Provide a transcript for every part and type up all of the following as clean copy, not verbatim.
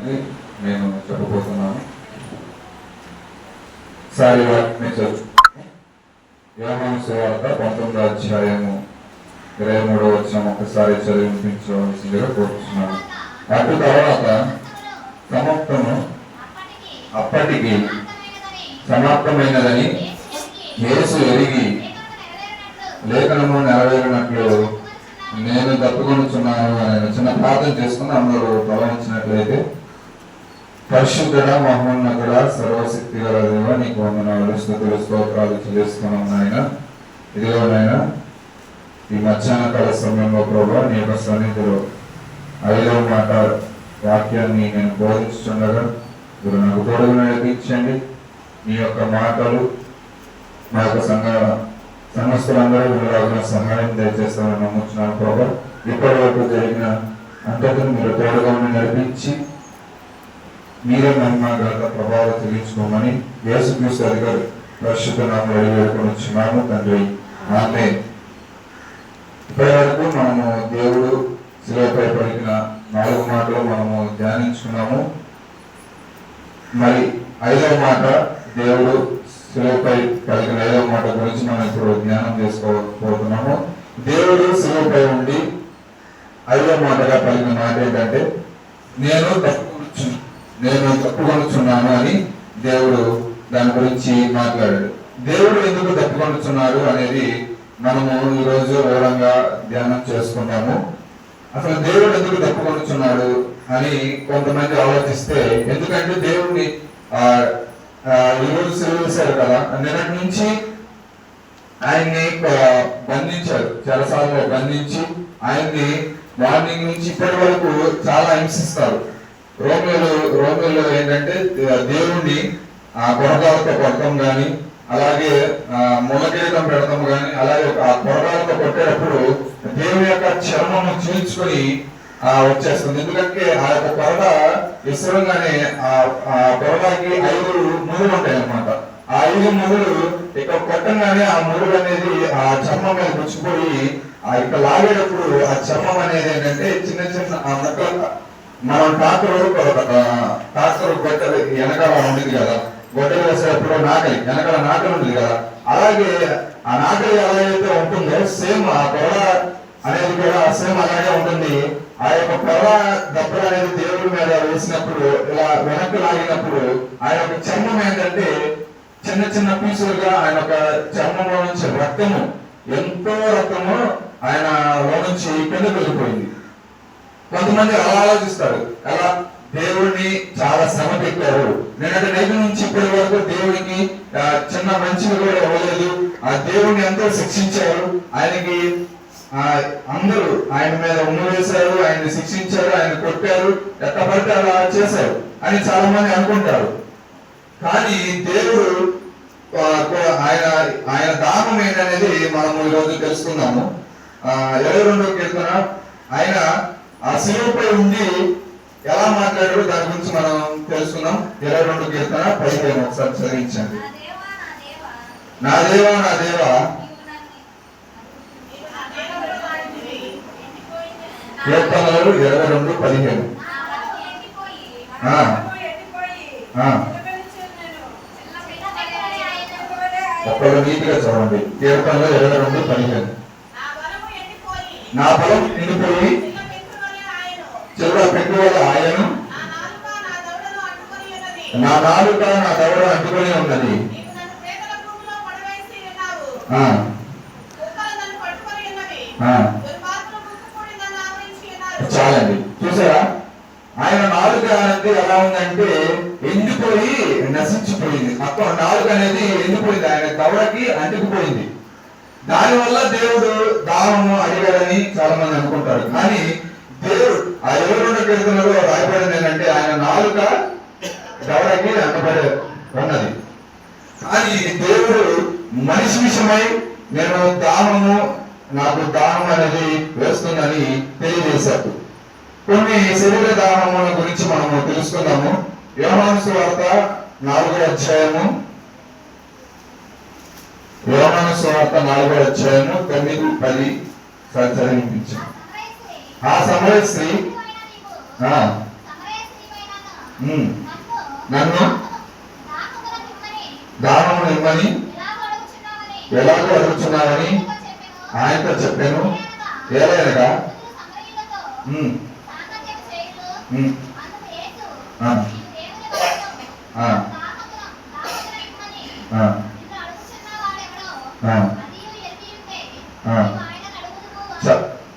అని నేను చెప్పబోతున్నాను. సారి వాటిని చదువు. యోహాను సువార్త 19వ అధ్యాయము 23వ వచనం ఒకసారి చదివించవలసిందిగా కోరుతున్నాను. అటు తర్వాత సమాప్తము అప్పటికి సమాప్తమైనదని యేసు ఎరిగి లేఖనము నెరవేరినట్లు నేను తప్పుకొనుచున్నాను అని చిన్న ప్రార్థన చేసుకుని అందరూ తలవంచినట్లయితే. పరిశుద్ధుడ, మహోన్నతుడ, సర్వశక్తి గల దేవ, నీకు వందనాలు, స్తుతులు, స్తోత్రాలు చెల్లిస్తున్నాం నాయన. ఇదిగో నాయన, ఈ మధ్యాహ్న కాల సమయంలో ప్రభావ నీ యొక్క సన్నిధిలో 5వ మాట వాక్యాన్ని నేను బోధించుండగా మీరు నాకు తోడుగా నడిపించండి. మీ యొక్క మాటలు మా యొక్క సమస్తలందరూ వినరాగిన సహాయం దయచేస్తామని నమ్ముతున్నాను ప్రభావ. ఇప్పటి వరకు జరిగిన అంతటిని మీరు తోడుగా నడిపించి మీరే మహిమ ఘనత ప్రభావం చెల్లించుకోమని యేసుక్రీస్తు అధికారి పరిశుద్ధ నామములో వేడుకొనుచున్నాము తండ్రి, ఆమేన్. ఇప్పటి వరకు మనము దేవుడు శిలువపై పలికిన 4 మాటలు మనము ధ్యానించుకున్నాము. మరి 5వ మాట, దేవుడు శిలువపై పలికిన 5వ మాట గురించి మనం ఇప్పుడు ధ్యానం చేసుకోబోతున్నాము. దేవుడు శిలువపై ఉండి 5వ మాటగా పలికిన మాట ఏంటంటే, నేను తప్పుకొనుచున్నాను అని దేవుడు దాని గురించి మాట్లాడాడు. దేవుడు ఎందుకు తప్పుకొనుచున్నాడు అనేది మనము ఈరోజు వివరంగా ధ్యానం చేసుకున్నాము. అసలు దేవుడు ఎందుకు తప్పుకొనుచున్నాడు అని కొంతమంది ఆలోచిస్తే, ఎందుకంటే దేవుడిని ఈరోజు సెలవుశారు కదా, నిన్నటి నుంచి ఆయన్ని బంధించారు, చాలాసార్లు బంధించి ఆయన్ని మార్నింగ్ నుంచి ఇప్పటి వరకు చాలా హింసిస్తారు. రోమియోలో ఏంటంటే దేవుణ్ణి కొరగాలతో కొట్టడం కానీ, అలాగే ములకిరీటం పెడతాం కానీ, అలాగే ఆ కొరగాలతో కొట్టేటప్పుడు దేవుని యొక్క చర్మము చీల్చుకొని వచ్చేస్తుంది. ఎందుకంటే ఆ యొక్క కొరడ విసరంగానే ఆ కొరడాకి 5 ముదులు ఉంటాయి అన్నమాట. ఆ 5 ముదులు ఇక్కడ కొట్టంగానే ఆ ముదులు అనేది ఆ చర్మం మీద పుచ్చిపోయి ఇక్కడ లాగేటప్పుడు ఆ చర్మం అనేది ఏంటంటే చిన్న చిన్న ఆ ముక్కలు, మనం ట్రాక్టర్ గొడ్డలు వెనకాల ఉంటుంది కదా, గొడ్డలు వేసేటప్పుడు నాకలి వెనకాల నాకలి ఉంటుంది కదా, అలాగే ఆ నాకలి ఎలాగైతే ఉంటుందో సేమ్ ఆ పొర అనేది కూడా సేమ్ అలాగే ఉంటుంది. ఆ యొక్క పొర దెబ్బ అనేది దేవుడి మీద వేసినప్పుడు, ఇలా వెనక్కి లాగినప్పుడు ఆయన యొక్క చర్మం ఏంటంటే చిన్న చిన్న పీసులుగా ఆయన యొక్క చర్మంలో నుంచి రక్తము, ఎంతో రక్తము ఆయన లో నుంచి కిందకు వెళ్ళిపోయింది. కొంతమంది అలా ఆలోచిస్తారు, ఎలా దేవుడిని చాలా శ్రమ పెట్టారు, నిన్నటి నైట్ నుంచి ఇప్పటి వరకు దేవుడికి చిన్న మంచిగా కూడా ఇవ్వలేదు, ఆ దేవుడిని ఎంతో శిక్షించారు, ఆయనకి అందరూ ఆయన మీద ఉమ్ము వేశారు, ఆయన్ని శిక్షించారు, ఆయన కొట్టారు, ఎట్టబడితే అలా చేశారు అని చాలా మంది అనుకుంటారు. కానీ దేవుడు ఆయన దానం ఏంటనేది మనము ఈరోజు తెలుసుకున్నాము. 22వ కీర్తన ఆయన ఆ శిలువపై ఉండి ఎలా మాట్లాడాడో దాని గురించి మనం తెలుసుకున్నాం. 22వ కీర్తన 15 ఒకసారి చదివించండి. నా దేవా నా దేవా, కీర్తనలు 22:15. ఒక్కరు నీతిగా చదవండి. కీర్తనలు 22:15. నా బలం ఎండిపోయి చివర పెంకు వల్ల ఆయను, నా నాలుక నా దవడ అంటుకొని ఉన్నది. చాలండి, చూసారా? ఆయన నాలుక అనేది ఎలా ఉందంటే ఎండిపోయి నశించిపోయింది. అక్కడ నాలుక అనేది ఎండిపోయింది, ఆయన దవడకి అంటుకుపోయింది. దానివల్ల దేవుడు దానము అడిగాడని చాలా మంది అనుకుంటారు. కానీ దేవుడు ఆ 22వ కీర్తనలో రాయబడింది ఏంటంటే ఆయన నాలుక దవడకి అంటబడి ఉన్నది. కానీ దేవుడు మనిషి విషయమై నేను నాకు దానం అనేది వేస్తుందని తెలియజేశాడు. కొన్ని శరీర దానముల గురించి మనము తెలుసుకుందాము. యోహాను సువార్త 4వ అధ్యాయము, యోహాను సువార్త 4వ అధ్యాయము 9-10 చదివించాం. ఆ సమరయ స్త్రీ నన్ను దానమును ఇమ్మని ఎలాగో అడుగుతున్నావని ఆయనతో చెప్పాను. ఏలైనగా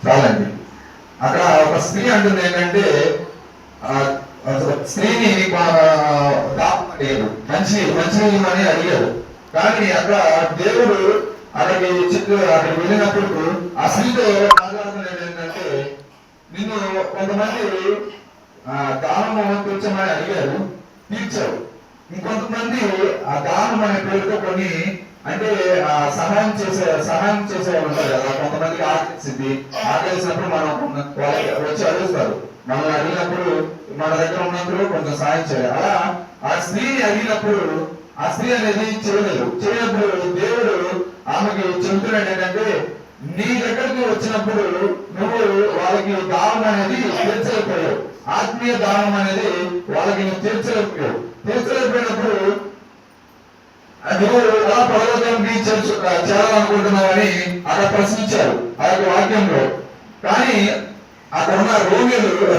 చాలండి. అక్కడ ఒక స్త్రీ అంటుంది ఏంటంటే స్త్రీని అడిగాడు, మంచి ఇమ్మని అడిగాడు. కానీ అక్కడ దేవుడు అక్కడికి వెళ్ళినప్పుడు ఆ స్త్రీతో మాట్లాడుతున్నది ఏంటంటే, నిన్ను కొంతమంది దానము తీర్చమని అడిగారు, తీర్చావు. ఇంకొంతమంది ఆ దానం అనే పేరుతో కొన్ని అంటే సహాయం చేసే ఉంటారు కదా. కొంతమందికి ఆకలిసినప్పుడు మనం వాళ్ళకి వచ్చి అడుగుతారు. మనల్ని అడిగినప్పుడు మన దగ్గర ఉన్నప్పుడు కొంచెం సహాయం చేయాలి. అలా ఆ స్త్రీని అడిగినప్పుడు ఆ స్త్రీ అనేది చేయనప్పుడు దేవుడు ఆమెకి చెబుతున్నాడు ఏంటంటే, నీ దగ్గరికి వచ్చినప్పుడు నువ్వు వాళ్ళకి దానం అనేది తీర్చలేకపోయావు. ఆత్మీయ దానం అనేది వాళ్ళకి నువ్వు తీర్చలేకపోయినప్పుడు నువ్వు ఎలా పరలోకానికి చేరాలనుకుంటున్నావని అక్కడ ప్రశ్నించారు ఆ యొక్క వాక్యంలో. కానీ అక్కడ ఉన్న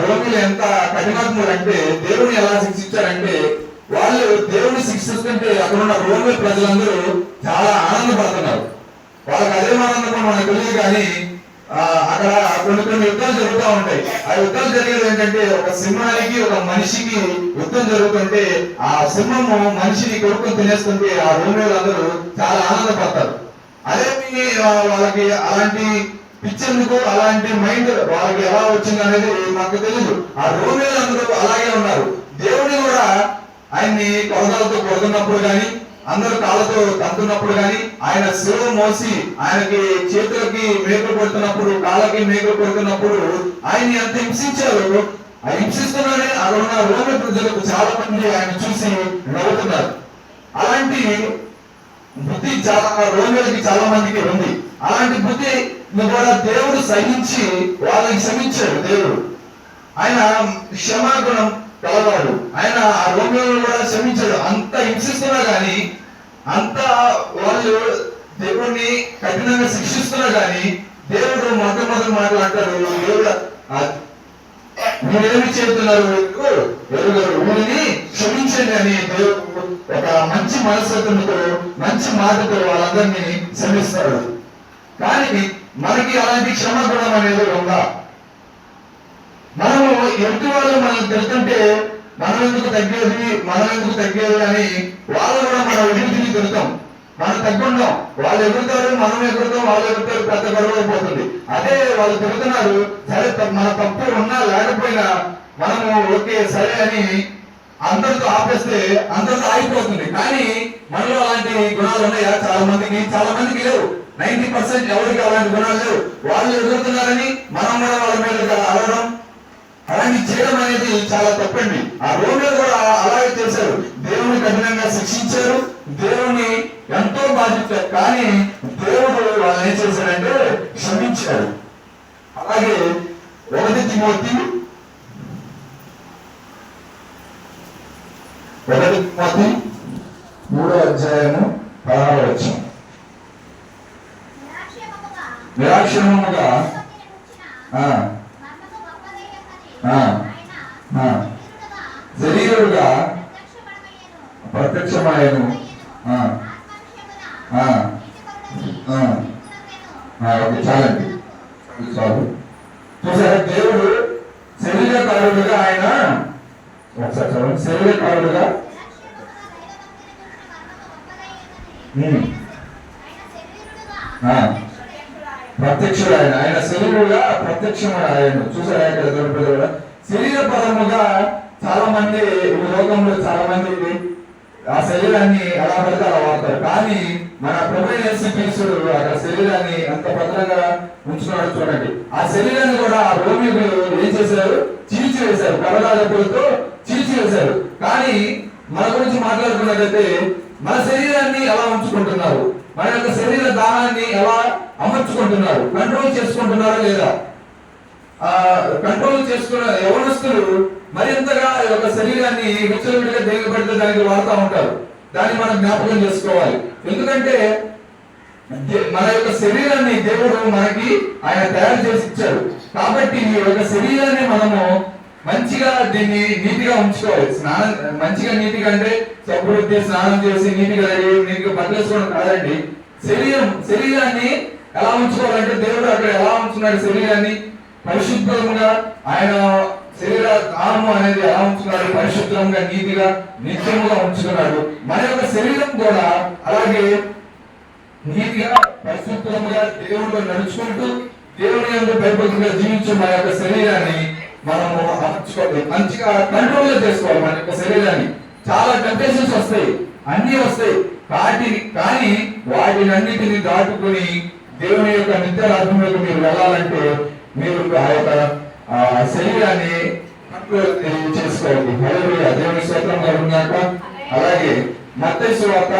రోగులు ఎంత కఠినాత్ములు అంటే దేవుని ఎలా శిక్షించారంటే, వాళ్ళు దేవుని శిక్షిస్తుంటే అక్కడ ఉన్న రోగుల ప్రజలందరూ చాలా ఆనందపడుతున్నారు. వాళ్ళకి అదే ఆనందం మనకు తెలియదు. కానీ అక్కడ కొన్ని యుద్ధాలు జరుగుతూ ఉంటాయి. ఆ యుద్ధాలు జరిగేది ఏంటంటే, ఒక సింహానికి ఒక మనిషికి యుద్ధం జరుగుతుంటే ఆ సింహము మనిషిని కొడుకుని తినేస్తుంటే ఆ రోగులందరూ చాలా ఆనందపడతారు. అదే వాళ్ళకి అలాంటి పిచ్చెందుకు, అలాంటి మైండ్ వాళ్ళకి ఎలా వచ్చింది అనేది మాకు తెలియదు. ఆ రోగులందరూ అలాగే ఉన్నారు. దేవుని కూడా ఆయన్ని కొలతలతో కొడుతున్నప్పుడు కానీ, అందరూ కాళ్ళతో తంతున్నప్పుడు కానీ, ఆయన శిలువ మోసి ఆయనకి చేతులకి మేకలు కొడుతున్నప్పుడు, కాళ్ళకి మేకలు కొడుతున్నప్పుడు ఆయన్ని ఎంత హింసించారు. ఆ హింసిస్తున్నానే అక్కడ ఉన్న రోమి ప్రజలకు చాలా మంది ఆయన చూసి నవ్వుతున్నారు. అలాంటి బుద్ధి రోగులకి చాలా మందికి ఉంది. అలాంటి బుద్ధి కూడా దేవుడు సహించి వాళ్ళని క్షమించాడు. దేవుడు ఆయన క్షమాగుణం కలవాడు. ఆయన ఆ రోగులను కూడా క్షమించాడు. అంత హింసిస్తున్నా కానీ, అంత వాళ్ళు దేవుడిని కఠినంగా శిక్షిస్తున్నా కానీ దేవుడు మొట్టమొదటి మాట్లాడతాడు, దేవుడు మీరేమి చేస్తున్నారు వీరిని క్షమించండి అని దేవుడు ఒక మంచి మనస్తత్వంతో మంచి మాటతో వాళ్ళందరినీ క్షమిస్తాడు. కానీ మనకి అలాంటి క్షమాగుణం అనేది ఉందా? మనము ఎదుటి వాళ్ళు మనం తెలుస్తుంటే మనం ఎందుకు తగ్గేది అని వాళ్ళు కూడా మనం ఎదుగుతుంది తెలుస్తాం. మనం తగ్గుంటాం, వాళ్ళు ఎగురుతారు, మనం ఎగురుతాం, వాళ్ళు ఎగురుతారు, పెద్ద గొడవ అయిపోతుంది. అదే వాళ్ళు తిరుగుతున్నారు, సరే మన తప్పు ఉన్నా లేకపోయినా మనము ఓకే సరే అని అందరితో ఆపేస్తే అందరితో ఆగిపోతుంది. కానీ మనలో అలాంటి గుణాలు ఉన్నాయా? చాలా మందికి లేవు. 90% ఎవరికి అలాంటి గుణాలు లేవు. వాళ్ళు ఎదుగుతున్నారని మనం కూడా వాళ్ళ మీద అలవడం, అలాంటి చేయడం అనేది చాలా తప్పండి. ఆ రోగులు కూడా అలాగే చేశారు. దేవుని కఠినంగా శిక్షించారు, దేవుని ఎంతో బాధించారు. కానీ దేవుడు వాళ్ళు ఏం చేశారంటే క్షమించారు. అలాగే 1 తిమోతి 3:16 నిరాక్షేమముగా శరీరుడుగా ప్రత్యక్షమాయను. చాలండి, చాలు. చూసారా, దేవుడు శరీరకారుడుగా ఆయన ఒకసారి చదవండి. శరీరకారుడుగా ప్రత్యక్షుడు ఆయన శరీరుగా ప్రత్యక్షముడు ఆయన. చూసారా ఇక్కడ కూడా శరీర పరముగా చాలా మంది ఈ లోకంలో చాలా మంది ఆ శరీరాన్ని ఎలా పడితే అలా వాడతారు. కానీ మన ప్రభువైన యేసుక్రీస్తుడు అక్కడ శరీరాన్ని ఎంత భద్రంగా ఉంచుకున్నాడు చూడండి. ఆ శరీరాన్ని కూడా ఆ రోమిలు ఏం చేశారు? చీల్చివేశారు, కరదాలతో చీల్చివేశారు. కానీ మన గురించి మాట్లాడుకున్నట్లయితే మన శరీరాన్ని ఎలా ఉంచుకుంటున్నారు, మన యొక్క శరీర దానాన్ని ఎలా అమర్చుకుంటున్నారు, కంట్రోల్ చేసుకుంటున్నారా లేదా? కంట్రోల్ చేసుకున్న యవనస్తులు మరింతగా ఈ యొక్క శరీరాన్ని విచ్చలవిడిగా దేనికి పడితే దానికి వాడుతూ ఉంటారు. దాన్ని మనం జ్ఞాపకం చేసుకోవాలి. ఎందుకంటే మన యొక్క శరీరాన్ని దేవుడు మనకి ఆయన తయారు చేసి ఇచ్చాడు. కాబట్టి ఈ యొక్క శరీరాన్ని మనము మంచిగా దీన్ని నీటిగా ఉంచుకోవాలి. స్నానం మంచిగా నీటిగా అంటే సబ్బురుద్ది స్నానం చేసి నీటిగా నీటిగా పట్టేసుకోవడం కాదండి. శరీరాన్ని ఎలా ఉంచుకోవాలంటే దేవుడు అక్కడ ఎలా ఉంచున్నాడు శరీరాన్ని పరిశుభ్రంగా. ఆయన శరీర దానము అనేది ఎలా ఉంచున్నాడు, పరిశుభ్రంగా నీతిగా నిత్యముగా ఉంచుకున్నాడు. మన యొక్క శరీరం కూడా అలాగే నీతిగా పరిశుభ్రంగా దేవుడిలో నడుచుకుంటూ దేవుని యందు భయభక్తిగా జీవించు మన యొక్క శరీరాన్ని మనము అమర్చుకోవాలి, మంచిగా కంట్రోల్ చేసుకోవాలి. మన యొక్క శరీరాన్ని చాలా టెంప్టేషన్స్ వస్తాయి, అన్ని వస్తాయి, కానీ వాటిని అన్నిటిని దాటుకుని దేవుని యొక్క నిత్య రాజ్యంలోకి మీరు వెళ్ళాలంటే మీరు ఆ యొక్క శరీరాన్ని కంట్రోల్ చేసుకోవాలి. హల్లెలూయా, దేవుని స్తోత్రం కలుగుగాక. అలాగే మత్తయి సువార్త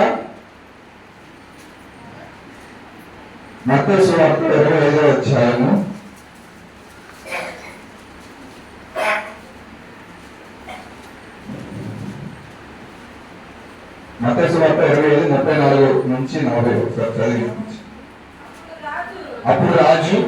25వ అధ్యాయము మత్తయి సువార్త 25:34 నుంచి 40 ఒకసారి చదివి. అప్పుడు రాజు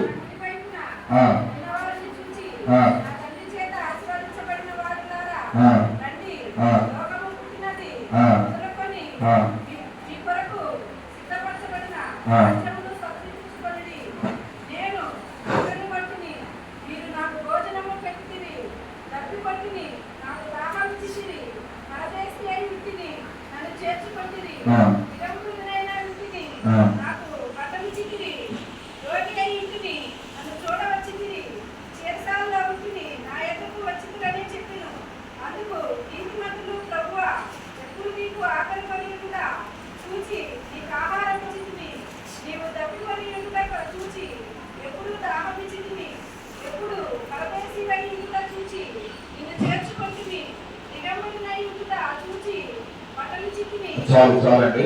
చాలండి.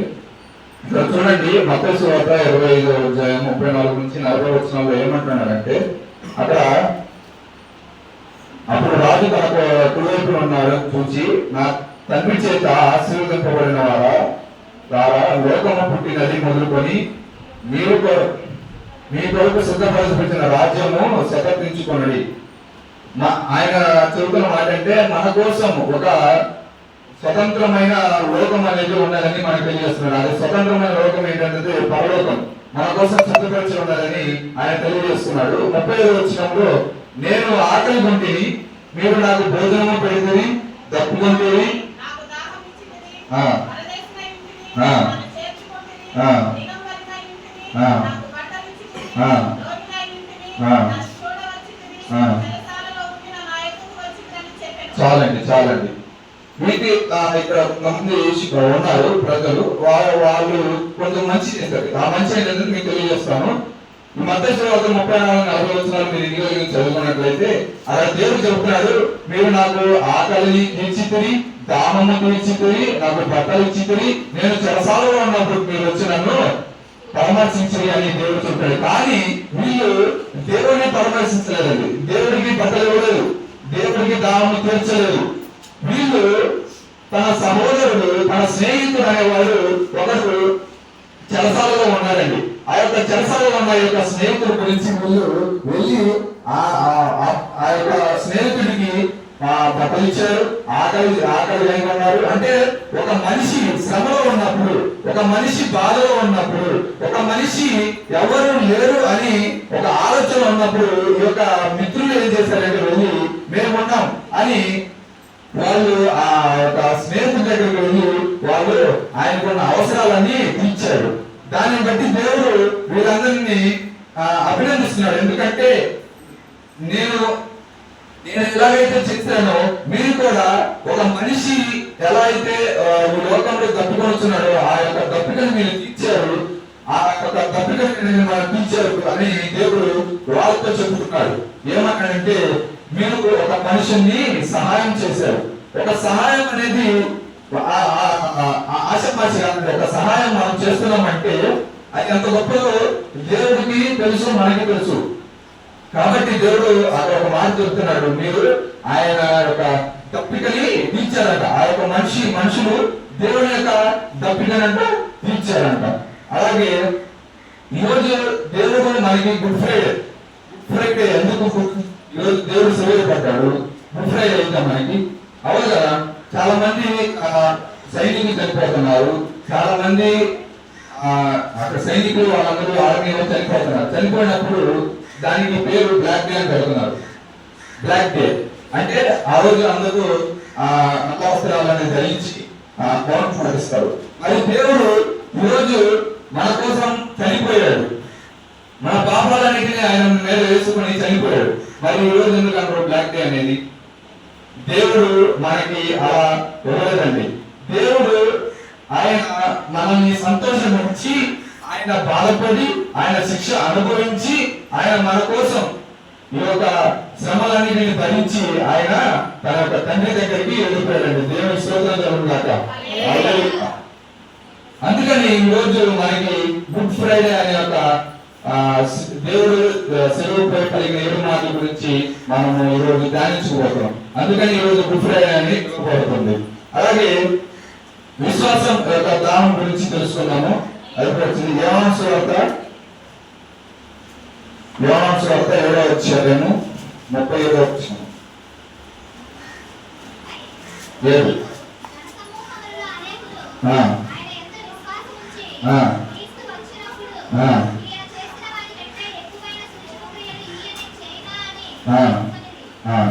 ఇక్కడ చూడండి మత్తయి సువార్త 25వ అధ్యాయం 34 నుంచి 40 వచనాల్లో ఏమంటున్నాడంటే అక్కడ అప్పుడు రాజు తన కుడివైపున ఉన్నాడు చూచి, నా తండ్రి చేత ఆశీర్వదింపబడిన వారా లోకము పుట్టినది మొదలుకొని మీ కొరకు సిద్ధపరచబడిన రాజ్యము శపథించుకొనడి. ఆయన చెబుతున్న మాట అంటే మన కోసం ఒక స్వతంత్రమైన లోకం అనేది ఉన్నదని మనకు తెలియజేస్తున్నాడు. అది స్వతంత్రమైన లోకం ఏంటంటే పరలోకం మన కోసం సిద్ధపరిచి ఉన్నదని ఆయన తెలియజేస్తున్నాడు. 35వ వచనంలో నేను ఆకలి కొంటిని, మీరు నాకు భోజనము పెడితిరి, దప్పుకొంటిరి, చాలండి. మీకు ఇక్కడ మంది ఉన్నారు ప్రజలు, వాళ్ళు కొంచెం మంచి చేస్తారు. ఆ మంచి ఏంటంటే మీకు తెలియజేస్తాను. మత్తయి సువార్త 34-40 వచనాలు మీరు ఇంటికి చదువుకున్నట్లయితే అలా దేవుడు చెబుతున్నాడు, మీరు నాకు ఆకలిని తీర్చితిరి, దాహము తీర్చితిరి, నాకు బట్టలు ఇచ్చితిరి, నేను చెరసాలలో ఉన్నప్పుడు మీరు వచ్చి నన్ను పరామర్శించని అని దేవుడు చెప్తాడు. కానీ వీళ్ళు దేవుడిని పరామర్శించలేదండి. దేవుడికి బట్టలు ఇవ్వలేదు, దేవుడికి దాహము తీర్చలేదు. వీళ్ళు తన సహోదరుడు, తన స్నేహితుడు అనేవాడు ఒకరు చెరసాలలో ఉన్నారండి. ఆ యొక్క చెరసాలలో ఉన్న యొక్క స్నేహితుడి గురించి వీళ్ళు వెళ్ళి ఆ యొక్క స్నేహితుడికి బట్టలు ఇచ్చారు, ఆకలి ఉన్నారు. అంటే ఒక మనిషి శ్రమలో ఉన్నప్పుడు, ఒక మనిషి బాధలో ఉన్నప్పుడు, ఒక మనిషి ఎవరు లేరు అని ఒక ఆలోచన ఉన్నప్పుడు ఈ యొక్క మిత్రులు ఏం చేశారంటే వెళ్ళి మేమున్నాం అని వాళ్ళు ఆ యొక్క స్నేహితుల దగ్గరికి వెళ్ళి వాళ్ళు ఆయనకున్న అవసరాలన్నీ తీర్చారు. దాన్ని బట్టి దేవుడు వీళ్ళందరినీ అభినందిస్తున్నాడు. ఎందుకంటే నేను ఎలాగైతే చేశానో మీరు కూడా ఒక మనిషి ఎలా అయితే ఈ లోకంలో తప్పుకొస్తున్నాడో ఆ యొక్క తప్పికను మీరు తీర్చారు, ఆ యొక్క తప్పికను మనం తీర్చారు అని దేవుడు వాళ్ళతో చెబుతున్నాడు. ఏమన్నాడంటే మీరు ఒక మనిషిని సహాయం చేశారు. ఒక సహాయం అనేది ఆశపాశ కాదండి. ఒక సహాయం మనం చేస్తున్నామంటే అది ఎంత గొప్పదో దేవుడికి తెలుసు, మనకి తెలుసు. కాబట్టి దేవుడు అక్కడ ఒక మాట చెప్తున్నాడు, మీరు ఆయన యొక్క దప్పికని తీర్చారంట. ఆ యొక్క మనుషులు దేవుని యొక్క దప్పికనంట తీర్చారంట. అలాగే ఈరోజు దేవుడు మనకి గుడ్ ఫ్రైడే ఎందుకు ఈరోజు దేవుడు సెలవు పడ్డాడు? గుడ్ ఫ్రైడే అయితే మనకి అవును కదా. చాలా మంది సైనికులు చనిపోతున్నారు, చాలా మంది అక్కడ సైనికులు వాళ్ళందరూ ఆర్మీలో చనిపోతున్నారు. చనిపోయినప్పుడు దానికి పేరు బ్లాక్ డే అని పెడుతున్నారు. బ్లాక్ డే అంటే ఆ రోజు అందరూ నల్ల వస్త్రాలను ధరించి మౌనం పాటిస్తారు. మరి దేవుడు ఈరోజు మన కోసం చనిపోయాడు, మన పాపాలన్నింటినీ ఆయన మీద వేసుకుని చనిపోయాడు. మరి ఈ రోజు ఎందుకు అంటారు బ్లాక్ డే అనేది? దేవుడు మనకి అలా ఇవ్వలేదండి. దేవుడు ఆయన మనల్ని సంతోషపరిచి, ఆయన బాధపడి, ఆయన శిక్ష అనుభవించి, ఆయన మన కోసం ఈ యొక్క శ్రమలన్నిటిని భరించి ఆయన తన యొక్క తండ్రి దగ్గరికి వెళ్ళిపోయాడండి. దేవుని స్తోత్రం కలుగుగాక. అందుకని ఈ రోజు మనకి గుడ్ ఫ్రైడే అనే ఒక దేవుడు సెలవుపై కలిగిన 7 మాటల గురించి మనము ఈ రోజు ధ్యానించుకోబోతున్నాం. అందుకని ఈ రోజు గుడ్ ఫ్రైడే అని చెప్పబడుతుంది. అలాగే విశ్వాసం యొక్క దానం గురించి తెలుసుకున్నాము. అది వచ్చింది యోహాను సువార్త 7వ అధ్యాయము 35వ వచనం.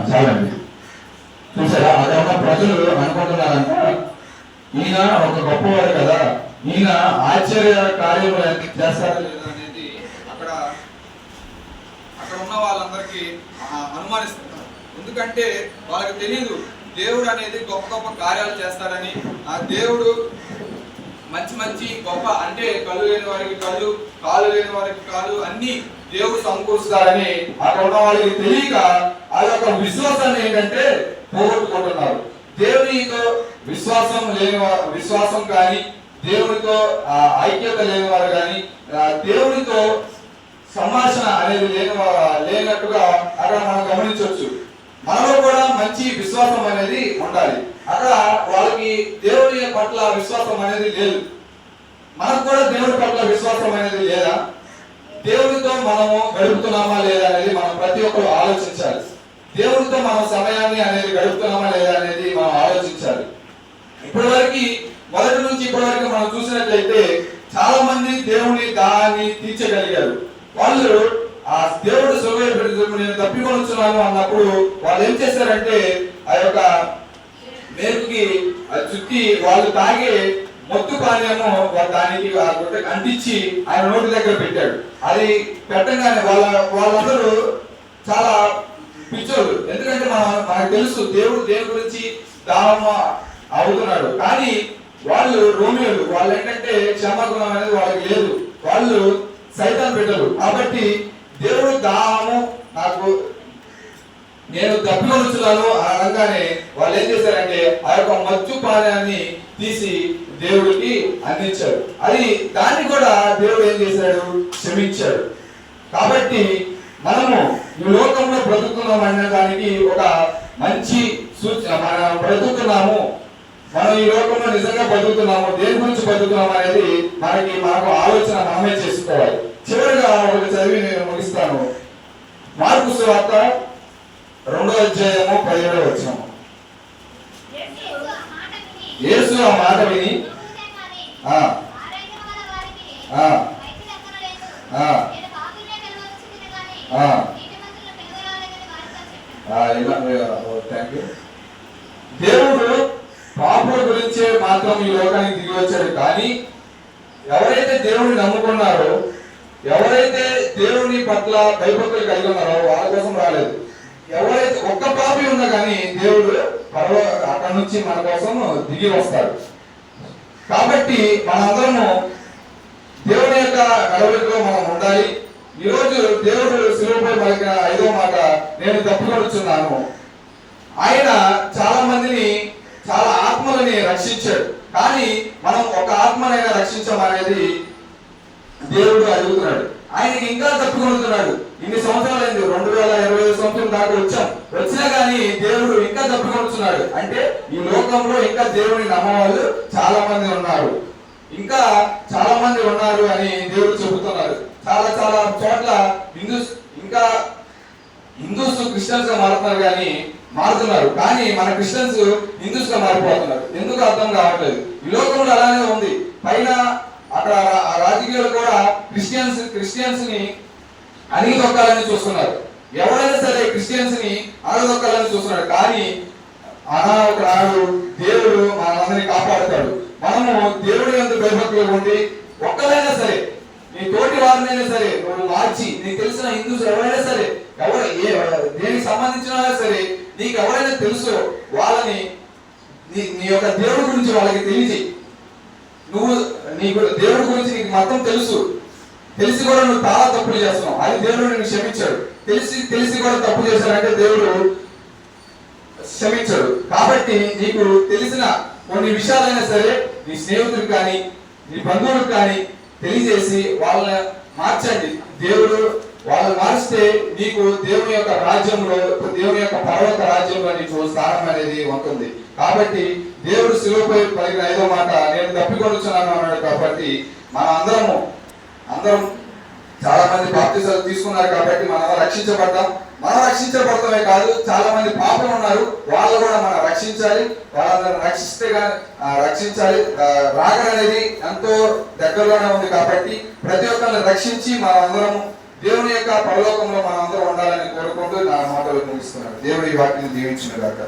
చాలండి. చూసారా, అక్కడ ఉన్న ప్రజలు అనుకుంటున్నారంట, ఈయన ఒక గొప్పవాడు కదా, ఈయన ఆశ్చర్య కార్యములు అన్ని చేస్తారా లేదా అనేది అక్కడ ఉన్న వాళ్ళందరికీ అనుమానిస్తున్నారు. ఎందుకంటే వాళ్ళకి తెలియదు దేవుడు అనేది గొప్ప గొప్ప కార్యాలు చేస్తాడని. ఆ దేవుడు మంచి గొప్ప అంటే కళ్ళు లేని వారికి కళ్ళు, కాళ్ళు లేని వారికి కాళ్ళు అన్ని దేవుడు సమకూరుస్తాడని అక్కడ ఉన్న వాళ్ళకి తెలియక ఆ యొక్క విశ్వాసాన్ని ఏంటంటే పోగొట్టుకుంటున్నారు. దేవునితో విశ్వాసం కానీ, దేవునితో ఐక్యత లేని వారు కానీ, దేవునితో సంభాషణ అనేది లేనట్టుగా అక్కడ మనం గమనించవచ్చు. మనలో కూడా మంచి విశ్వాసం అనేది ఉండాలి. అక్కడ వాళ్ళకి దేవుని పట్ల విశ్వాసం అనేది లేదు. మనకు కూడా దేవుని పట్ల విశ్వాసం అనేది లేదా? దేవునితో మనము గడుపుతున్నామా లేదా అనేది మనం ప్రతి ఒక్కరు ఆలోచించాలి. దేవునితో మనం సమయాన్ని అనేది గడుపుతున్నామా లేదా అనేది మనం ఆలోచించాలి. ఇప్పటివరకు మొదటి నుంచి ఇప్పటి వరకు మనం చూసినట్లయితే చాలా మంది దేవుని దాన్ని తీర్చగలిగారు. వాళ్ళు ఆ దేవుడు సెలవు నేను తప్పికొనుచున్నాను అన్నప్పుడు వాళ్ళు ఏం చేశారంటే ఆ యొక్క మేకుకి చుట్టి వాళ్ళు తాగే మొత్తు పానీయము దానికి అంటించి ఆయన నోటి దగ్గర పెట్టాడు. అది పెట్టగానే వాళ్ళందరూ చాలా పిచ్చోళ్ళు. ఎందుకంటే మనకు తెలుసు దేవుడు దేని గురించి దానం అవుతున్నాడు. కానీ వాళ్ళు రోమియోలు, వాళ్ళు ఏంటంటే క్షమాగుణం అనేది వాళ్ళకి లేదు. వాళ్ళు సైతాన్ బిడ్డలు. కాబట్టి దేవుడు దానము నేను తప్పికొనుచున్నాను అనగానే వాళ్ళు ఏం చేశారంటే ఆ యొక్క మత్తు పానీయాన్ని తీసి దేవుడికి అందించాడు. దాన్ని కూడా దేవుడు ఏం చేశాడు? క్షమించాడు. కాబట్టి మనము ఈ లోకంలో బ్రతుకుతున్నాం అనే దానికి ఒక మంచి సూచన. మనం బ్రతుకుతున్నాము, మనం ఈ లోకంలో నిజంగా బతుకుతున్నాము, దేని గురించి బతుకుతున్నాము అనేది మనకు ఆలోచన మనమే చేసుకోవాలి. చివరిగా ఒకటి చదివి నేను ముగిస్తాను. మార్కు సువార్త 2వ అధ్యాయము 17వ వచనం. యేసు ఆ మాట విని దేవుడు పాపుల గురించే మాత్రం ఈ లోకానికి దిగి వచ్చాడు. కానీ ఎవరైతే దేవుడిని నమ్ముకున్నారో, ఎవరైతే దేవుని పట్ల భయభక్తులు కలిగి ఉన్నారో వాళ్ళ కోసం రాలేదు. ఎవరైతే ఒక్క పాపి ఉన్నా కానీ దేవుడు అక్కడి నుంచి మన కోసం దిగి వస్తాడు. కాబట్టి మనందరము దేవుని యొక్క నడవడికలో మనం ఉండాలి. ఈరోజు దేవుడు శిలువపై పలికిన 5వ మాట, నేను తప్పికొనుచున్నాను. ఆయన చాలా మందిని, చాలా ఆత్మలని రక్షించాడు. కానీ మనం ఒక ఆత్మనైనా రక్షించమనేది దేవుడు అడుగుతున్నాడు. ఆయనకి ఇంకా తప్పుకొనుతున్నాడు. ఇన్ని సంవత్సరాలు అయింది, 2025 సంవత్సరం దాకా వచ్చినా కానీ దేవుడు ఇంకా తప్పుకొనుతున్నాడు. అంటే ఈ లోకంలో ఇంకా దేవుని నమ్మవాళ్ళు చాలా మంది ఉన్నారు, ఇంకా చాలా మంది ఉన్నారు అని దేవుడు చెబుతున్నారు. చాలా చాలా చోట్ల హిందూస్ క్రిస్టియన్స్ గా మారుతున్నారు, కానీ మన క్రిస్టియన్స్ హిందూస్ గా మారిపోతున్నారు. ఎందుకు అర్థం కావట్లేదు. ఈ లోకంలో అలానే ఉంది. పైన అక్కడ రాజకీయాలు కూడా క్రిస్టియన్స్ ని అణిగిదొక్కాలని చూస్తున్నారు. ఎవరైనా సరే క్రిస్టియన్స్ ని అణగదొక్కాలని చూస్తున్నారు. కానీ ఒకనాడు దేవుడు మనందరినీ కాపాడుతాడు. మనము దేవుడి యందు భయభక్తులు ఉండి ఒక్కరైనా సరే, నీ తోటి వారినైనా సరే నువ్వు మార్చి, నీకు తెలిసిన హిందూస్ ఎవరైనా సరే, దేనికి సంబంధించిన సరే, నీకు ఎవరైనా తెలుసో వాళ్ళని నీ యొక్క దేవుడి గురించి వాళ్ళకి తెలిసి, నీకు దేవుడి గురించి నీకు మొత్తం తెలిసి కూడా నువ్వు చాలా తప్పులు చేస్తున్నావు, అది దేవుడు నిన్ను క్షమించాడు. తెలిసి కూడా తప్పు చేశాడంటే దేవుడు క్షమించాడు. కాబట్టి నీకు తెలిసిన కొన్ని విషయాలైనా సరే నీ స్నేహితులకు కానీ నీ బంధువులకు కానీ తెలియజేసి వాళ్ళని మార్చండి. దేవుడు వాళ్ళని మార్చితే నీకు దేవుని యొక్క రాజ్యంలో, దేవుని యొక్క పర్వత రాజ్యంలో నీకు స్థానం అనేది ఉంటుంది. కాబట్టి దేవుడు శిలువపై పలికిన 5వ మాట, నేను తప్పికొనుచున్నాను అన్నాడు. కాబట్టి అందరం చాలా మంది బాప్తిసాలు తీసుకున్నారు. కాబట్టి మనం రక్షించబడతామే కాదు, చాలా మంది పాపం ఉన్నారు, వాళ్ళు కూడా మనం రక్షించాలి. వాళ్ళందరూ రక్షించాలి. రాగడ అనేది ఎంతో దగ్గరలోనే ఉంది. కాబట్టి ప్రతి ఒక్కరిని రక్షించి మనం అందరం దేవుని యొక్క పరలోకంలో మనం అందరం ఉండాలని కోరుకుంటూ నా మాటలు ముగిస్తున్నాను. దేవుడి వాటిని దీవించిన గాక.